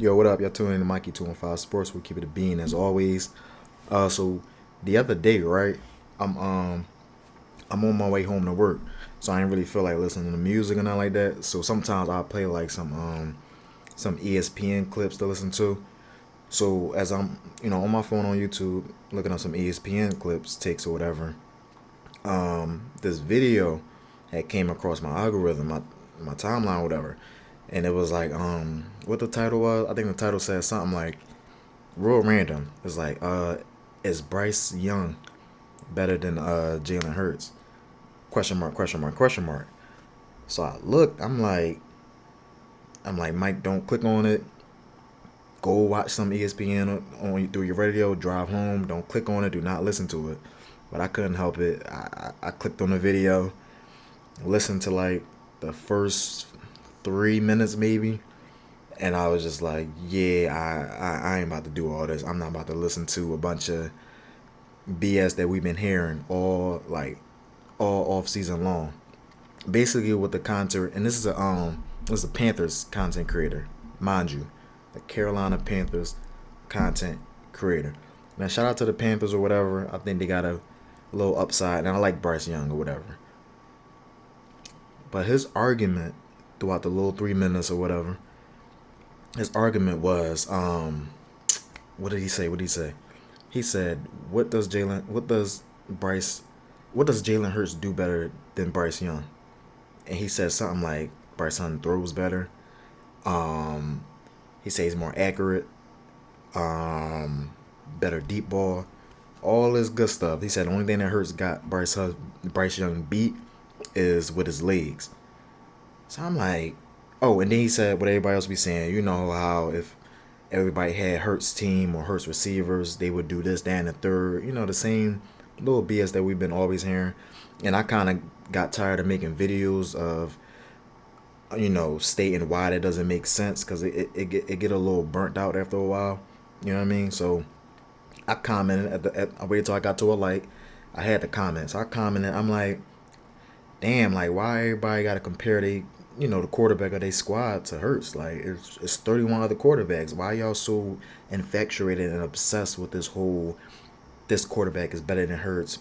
Yo, what up? Y'all tuning in to Mikey 215 Sports. We keep it a bean as always. So the other day, right? I'm um I'm on my way home to work, so I ain't really feel like listening to music or nothing like that. So sometimes I'll play like some ESPN clips to listen to. So as I'm on my phone on YouTube looking up some ESPN clips, takes or whatever, this video had came across my algorithm, my timeline, or whatever, and it was like what the title was. I think the title said something like real random. It's like, is Bryce Young better than Jalen Hurts? Question mark, question mark, question mark. So I looked, I'm like, Mike, don't click on it. Go watch some ESPN through your radio, drive home, don't click on it, do not listen to it. But I couldn't help it. I clicked on the video, listened to like the first 3 minutes maybe, and I was just like, yeah, I ain't about to do all this. I'm not about to listen to a bunch of BS that we've been hearing all off season long. Basically, with the content, and this is a Panthers content creator, mind you, the Carolina Panthers content creator. Now, shout out to the Panthers or whatever. I think they got a little upside, and I like Bryce Young or whatever. But his argument throughout the little 3 minutes or whatever, his argument was, what did he say? What did he say? He said, Bryce, what does Jalen Hurts do better than Bryce Young? And he said something like Bryce Young throws better. Um, he says he's more accurate, better deep ball, all this good stuff. He said the only thing that Hurts got Bryce Young beat is with his legs. So I'm like, oh, and then he said what everybody else be saying. You know how if everybody had Hurts team or Hurts receivers, they would do this, that, and the third. You know, the same little BS that we've been always hearing. And I kind of got tired of making videos of, stating why that doesn't make sense because it get a little burnt out after a while. You know what I mean? So I commented I waited till I got to a like. I had to comment. So I commented. I'm like, damn, like why everybody got to compare the quarterback of their squad to Hurts? Like it's 31 other quarterbacks. Why y'all so infatuated and obsessed with this quarterback is better than Hurts?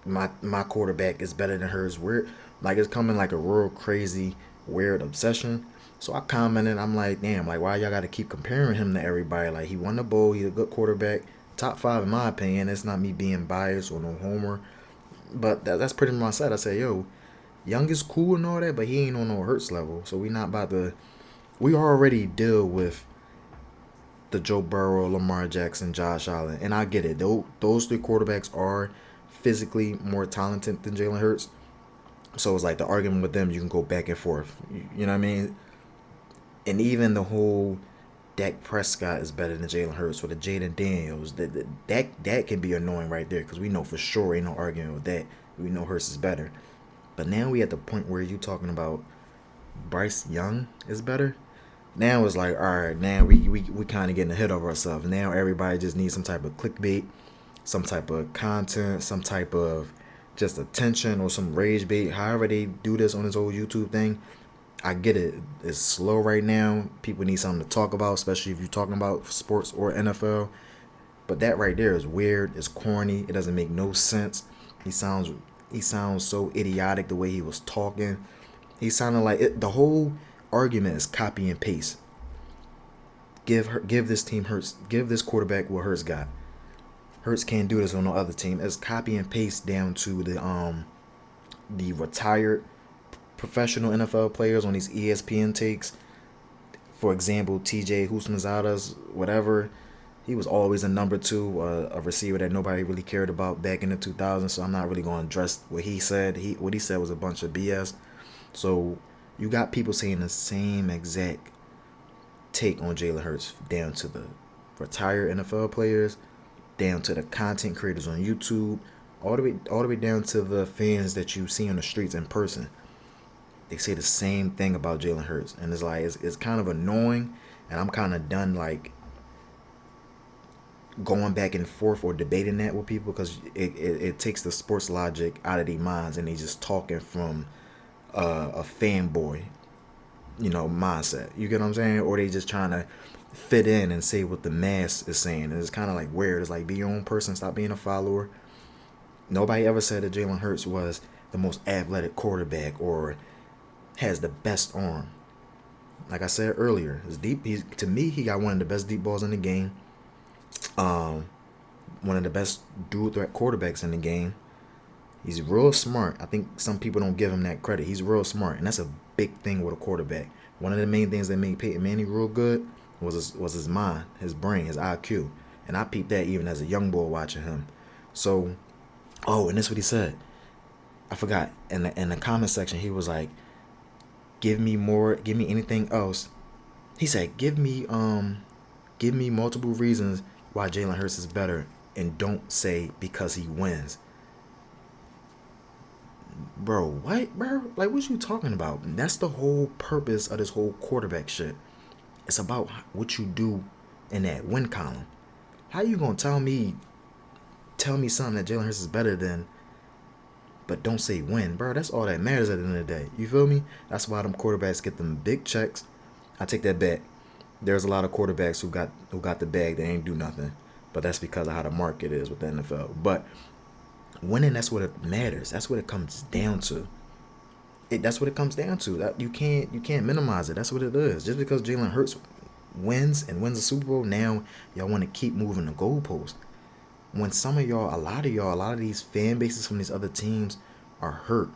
My quarterback is better than Hurts. We're like it's coming like a real crazy weird obsession. So I commented. I'm like, damn, like why y'all got to keep comparing him to everybody? Like he won the bowl. He's a good quarterback. Top five in my opinion. It's not me being biased or no homer. But that's pretty much my side. I said, yo, Young is cool and all that, but he ain't on no Hurts level. So we not about to. We already deal with the Joe Burrow, Lamar Jackson, Josh Allen, and I get it. Those three quarterbacks are physically more talented than Jalen Hurts. So it's like the argument with them, you can go back and forth. You know what I mean? And even the whole Dak Prescott is better than Jalen Hurts or the Jaden Daniels. That can be annoying right there because we know for sure ain't no arguing with that. We know Hurts is better. But now we at the point where you talking about Bryce Young is better. Now it's like, all right, now we kind of getting ahead of ourselves. Now everybody just needs some type of clickbait, some type of content, some type of just attention or some rage bait. However they do this on this old YouTube thing, I get it. It's slow right now. People need something to talk about, especially if you're talking about sports or NFL. But that right there is weird. It's corny. It doesn't make no sense. He sounds he sounds so idiotic the way he was talking. He sounded like the whole argument is copy and paste. Give this team Hurts, give this quarterback what Hurts got. Hurts can't do this on no other team. It's copy and paste down to the retired professional NFL players on these ESPN takes. For example, TJ Husmanzada's whatever. He was always a number two, a receiver that nobody really cared about back in the 2000s. So I'm not really going to address what he said. What he said was a bunch of BS. So you got people saying the same exact take on Jalen Hurts, down to the retired NFL players, down to the content creators on YouTube, all the way down to the fans that you see on the streets in person. They say the same thing about Jalen Hurts, and it's like it's kind of annoying, and I'm kind of done like going back and forth or debating that with people because it takes the sports logic out of their minds and they just talking from a fanboy mindset. You get what I'm saying? Or they just trying to fit in and say what the mass is saying. And it's kind of like weird. It's like, be your own person, stop being a follower. Nobody ever said that Jalen Hurts was the most athletic quarterback or has the best arm. Like I said earlier, his deep. To me, he got one of the best deep balls in the game. One of the best dual threat quarterbacks in the game. He's real smart. I think some people don't give him that credit. He's real smart, and that's a big thing with a quarterback. One of the main things that made Peyton Manning real good was his mind, his brain, his IQ, and I peeped that even as a young boy watching him. So, and this is what he said. I forgot. In the comment section, he was like, "Give me more. Give me anything else." He said, give me multiple reasons why Jalen Hurts is better, and don't say because he wins." Bro, what, bro? Like, what you talking about? That's the whole purpose of this whole quarterback shit. It's about what you do in that win column. How you gonna tell me something that Jalen Hurts is better than, but don't say win, bro? That's all that matters at the end of the day. You feel me? That's why them quarterbacks get them big checks. I take that back. There's a lot of quarterbacks who got the bag that ain't do nothing, but that's because of how the market is with the NFL. But winning, that's what it matters. That's what it comes down to. That's what it comes down to. That you can't minimize it. That's what it is. Just because Jalen Hurts wins the Super Bowl, now y'all want to keep moving the goalposts. When some of y'all, a lot of these fan bases from these other teams are hurt,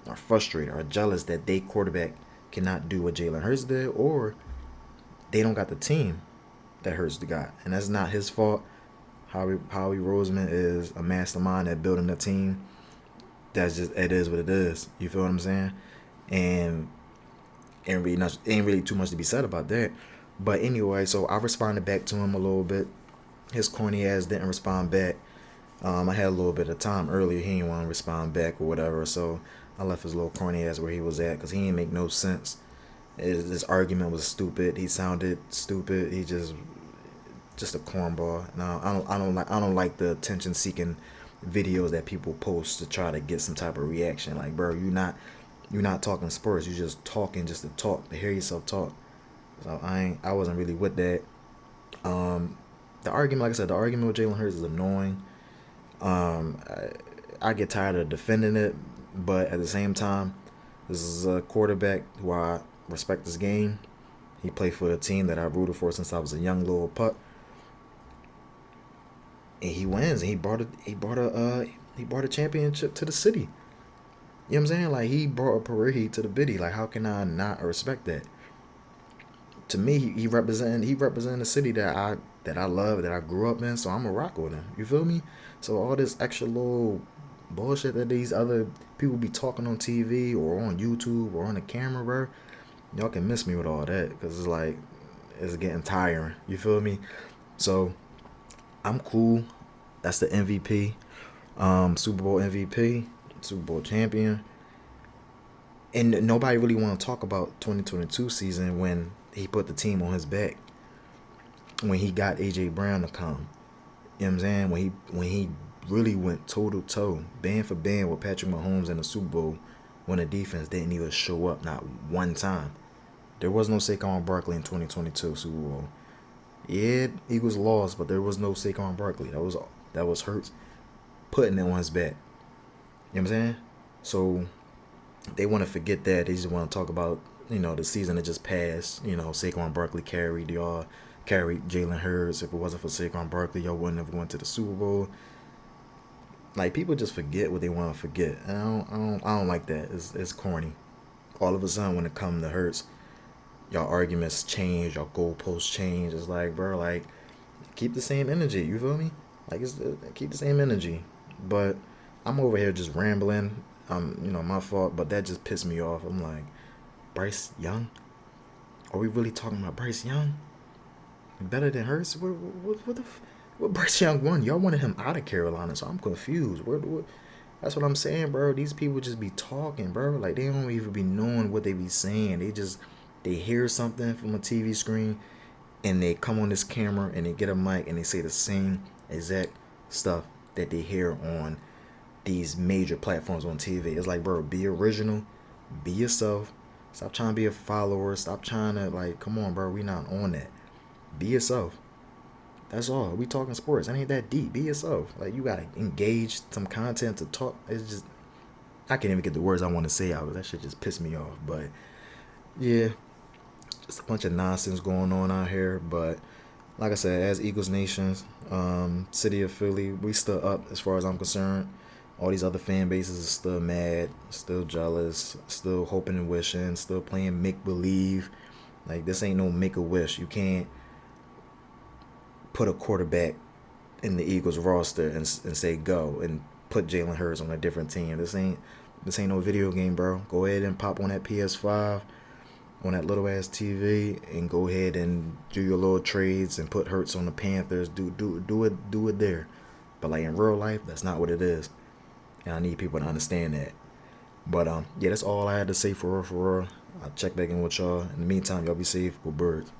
are frustrated, are jealous that they quarterback cannot do what Jalen Hurts did, or they don't got the team that Hurts got, and that's not his fault. Howie Roseman is a mastermind at building a team. It is what it is. You feel what I'm saying? And ain't really too much to be said about that. But anyway, so I responded back to him a little bit. His corny ass didn't respond back. I had a little bit of time earlier. He didn't want to respond back or whatever, so I left his little corny ass where he was at because he didn't make no sense. This argument was stupid. He sounded stupid. He just a cornball. Now I don't like the attention seeking videos that people post to try to get some type of reaction. Like, bro, you're not talking sports. You're just talking just to talk, to hear yourself talk. So I wasn't really with that. The argument, like I said, the argument with Jalen Hurts is annoying. I get tired of defending it, but at the same time, this is a quarterback who I respect his game. He played for a team that I rooted for since I was a young little pup, and he wins. And he brought a championship to the city. You know what I'm saying? Like, he brought a parade to the biddy. Like, how can I not respect that? To me, he represented the city that I love, that I grew up in. So I'm a rock with him. You feel me? So all this extra little bullshit that these other people be talking on TV or on YouTube or on the camera, bro, y'all can miss me with all that because it's like it's getting tiring. You feel me? So I'm cool. That's the MVP, Super Bowl MVP, Super Bowl champion. And nobody really want to talk about 2022 season when he put the team on his back. When he got AJ Brown to come. You know what I'm saying? When he really went toe to toe, band for band with Patrick Mahomes in the Super Bowl, when the defense didn't even show up not one time. There was no Saquon Barkley in 2022 Super Bowl. Yeah, Eagles lost, but there was no Saquon Barkley. That was Hurts putting it on his back. You know what I'm saying? So they want to forget that. They just want to talk about, the season that just passed. Saquon Barkley carried Jalen Hurts. If it wasn't for Saquon Barkley, y'all wouldn't have went to the Super Bowl. Like, people just forget what they want to forget. And I don't like that. It's corny. All of a sudden, when it comes to Hurts, y'all arguments change, y'all goalposts change. It's like, bro, like, keep the same energy. You feel me? Like, keep the same energy. But I'm over here just rambling. My fault. But that just pissed me off. I'm like, Bryce Young? Are we really talking about Bryce Young? Better than Hurts? What Bryce Young won? Y'all wanted him out of Carolina, so I'm confused. That's what I'm saying, bro. These people just be talking, bro. Like, they don't even be knowing what they be saying. They hear something from a TV screen, and they come on this camera, and they get a mic, and they say the same exact stuff that they hear on these major platforms on TV. It's like, bro, be original, be yourself. Stop trying to be a follower. Stop trying to, like, come on, bro. We not on that. Be yourself. That's all. We talking sports. It ain't that deep. Be yourself. Like, you gotta engage some content to talk. It's just, I can't even get the words I want to say out. That shit just pissed me off. But yeah, just a bunch of nonsense going on out here. But like I said, as Eagles Nations, city of Philly, we still up as far as I'm concerned. All these other fan bases are still mad, still jealous, still hoping and wishing, still playing make believe. Like, this ain't no make a wish. You can't put a quarterback in the Eagles roster and say go and put Jalen Hurts on a different team. This ain't no video game, bro. Go ahead and pop on that PS5 on that little ass TV and go ahead and do your little trades and put Hurts on the Panthers. Do it there. But like in real life, that's not what it is. And I need people to understand that. But yeah, that's all I had to say for real. I'll check back in with y'all. In the meantime, y'all be safe. Go Birds.